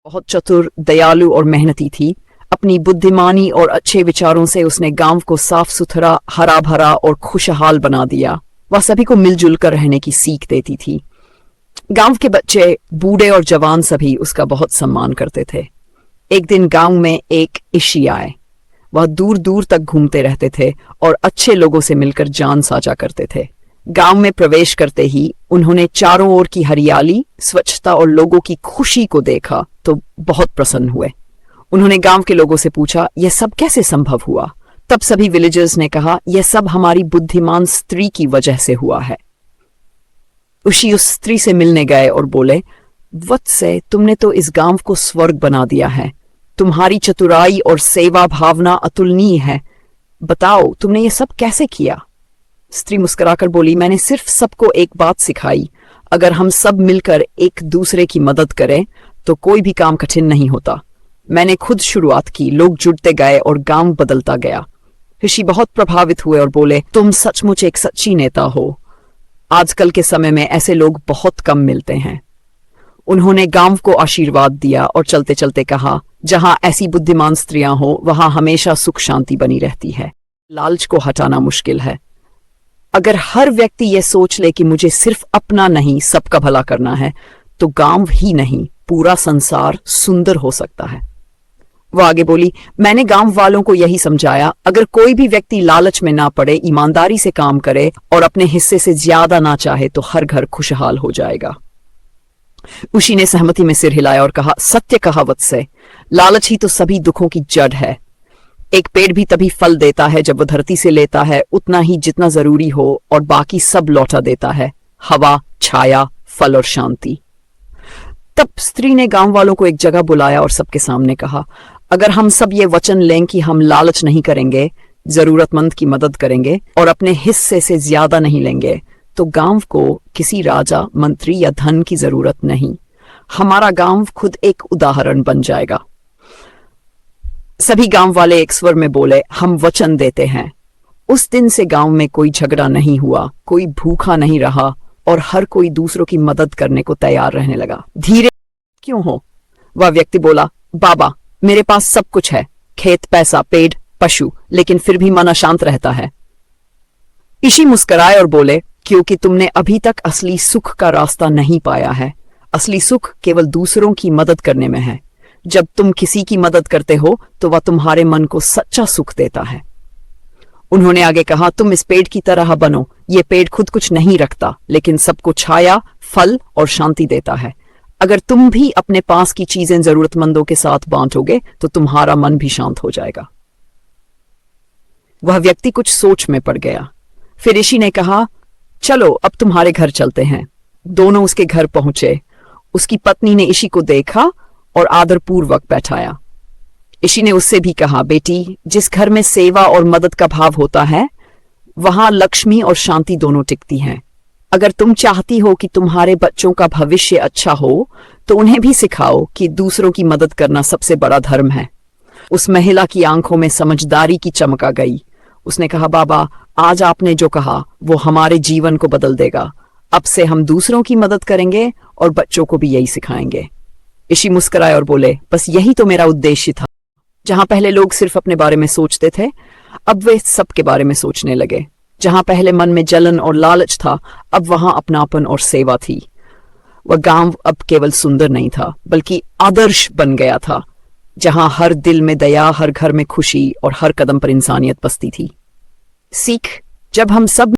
बहुत चतुर, दयालु और मेहनती थी। अपनी बुद्धिमानी और अच्छे विचारों से उसने गांव को साफ सुथरा, हरा भरा और खुशहाल बना दिया। वह सभी को मिलजुल कर रहने की सीख देती थी। गांव के बच्चे, बूढ़े और जवान सभी उसका बहुत सम्मान करते थे। एक दिन गांव में एक ईशी आए। वह दूर दूर तक घूमते रहते थे और अच्छे लोगों से मिलकर जान साझा करते थे। गांव में प्रवेश करते ही उन्होंने चारों ओर की हरियाली, स्वच्छता और लोगों की खुशी को देखा तो बहुत प्रसन्न हुए। उन्होंने गांव के लोगों से पूछा, यह सब कैसे संभव हुआ? तब सभी विलेजर्स ने कहा, यह सब हमारी बुद्धिमान स्त्री की वजह से हुआ है। ऋषि उस स्त्री से मिलने गए और बोले, वत्से, तुमने तो इस गांव को स्वर्ग बना दिया है। तुम्हारी चतुराई और सेवा भावना अतुलनीय है। बताओ, तुमने ये सब कैसे किया? स्त्री मुस्कुराकर बोली, मैंने सिर्फ सबको एक बात सिखाई, अगर हम सब मिलकर एक दूसरे की मदद करें तो कोई भी काम कठिन नहीं होता। मैंने खुद शुरुआत की, लोग जुड़ते गए और गांव बदलता गया। ऋषि बहुत प्रभावित हुए और बोले, तुम सचमुच एक सच्ची नेता हो। आजकल के समय में ऐसे लोग बहुत कम मिलते हैं। उन्होंने गांव को आशीर्वाद दिया और चलते चलते कहा, जहां ऐसी बुद्धिमान स्त्रियां हो वहां हमेशा सुख शांति बनी रहती है। लालच को हटाना मुश्किल है। अगर हर व्यक्ति ये सोच ले कि मुझे सिर्फ अपना नहीं सबका भला करना है, तो गांव ही नहीं पूरा संसार सुंदर हो सकता है। वो आगे बोली, मैंने गांव वालों को यही समझाया, अगर कोई भी व्यक्ति लालच में ना पड़े, ईमानदारी से काम करे और अपने हिस्से से ज्यादा ना चाहे तो हर घर खुशहाल हो जाएगा। उसी ने सहमति में सिर हिलाया और कहा, सत्य कहा वत्से, लालच ही तो सभी दुखों की जड़ है। एक पेड़ भी तभी फल देता है जब वह धरती से लेता है उतना ही जितना जरूरी हो और बाकी सब लौटा देता है, हवा, छाया, फल और शांति। तब स्त्री ने गांव वालों को एक जगह बुलाया और सबके सामने कहा, अगर हम सब ये वचन लें कि हम लालच नहीं करेंगे, जरूरतमंद की मदद करेंगे और अपने हिस्से से ज्यादा नहीं लेंगे, तो गांव को किसी राजा, मंत्री या धन की जरूरत नहीं। हमारा गांव खुद एक उदाहरण बन जाएगा। सभी गांव वाले एक स्वर में बोले, हम वचन देते हैं। उस दिन से गांव में कोई झगड़ा नहीं हुआ, कोई भूखा नहीं रहा और हर कोई दूसरों की मदद करने को तैयार रहने लगा। धीरे क्यों हो? वह व्यक्ति बोला, बाबा, मेरे पास सब कुछ है, खेत, पैसा, पेड़, पशु, लेकिन फिर भी मन अशांत रहता है। ऋषि मुस्कुराए और बोले, क्योंकि तुमने अभी तक असली सुख का रास्ता नहीं पाया है। असली सुख केवल दूसरों की मदद करने में है। जब तुम किसी की मदद करते हो तो वह तुम्हारे मन को सच्चा सुख देता है। उन्होंने आगे कहा, तुम इस पेड़ की तरह बनो। ये पेड़ खुद कुछ नहीं रखता, लेकिन सबको छाया, फल और शांति देता है। अगर तुम भी अपने पास की चीजें जरूरतमंदों के साथ बांटोगे तो तुम्हारा मन भी शांत हो जाएगा। वह व्यक्ति कुछ सोच में पड़ गया। फिर ऋषि ने कहा, चलो अब तुम्हारे घर चलते हैं। दोनों उसके घर पहुंचे। उसकी पत्नी ने ऋषि को देखा और आदरपूर्वक बैठाया। ऋषि ने उससे भी कहा, बेटी, जिस घर में सेवा और मदद का भाव होता है वहां लक्ष्मी और शांति दोनों टिकती हैं। अगर तुम चाहती हो कि तुम्हारे बच्चों का भविष्य अच्छा हो तो उन्हें भी सिखाओ कि दूसरों की मदद करना सबसे बड़ा धर्म है। उस महिला की आंखों में समझदारी की चमक आ गई। उसने कहा, बाबा, आज आपने जो कहा वो हमारे जीवन को बदल देगा। अब से हम दूसरों की मदद करेंगे और बच्चों को भी यही सिखाएंगे। ऋषि मुस्कुराए और बोले, बस यही तो मेरा उद्देश्य था। जहां पहले लोग सिर्फ अपने बारे में सोचते थे, अब वे सबके बारे में सोचने लगे। जहां पहले मन में जलन और लालच था, अब वहां अपनापन और सेवा थी। वह गांव अब केवल सुंदर नहीं था, बल्कि आदर्श बन गया था, जहां हर दिल में दया, हर घर में खुशी और हर कदम पर इंसानियत बसती थी। सीख, जब हम सब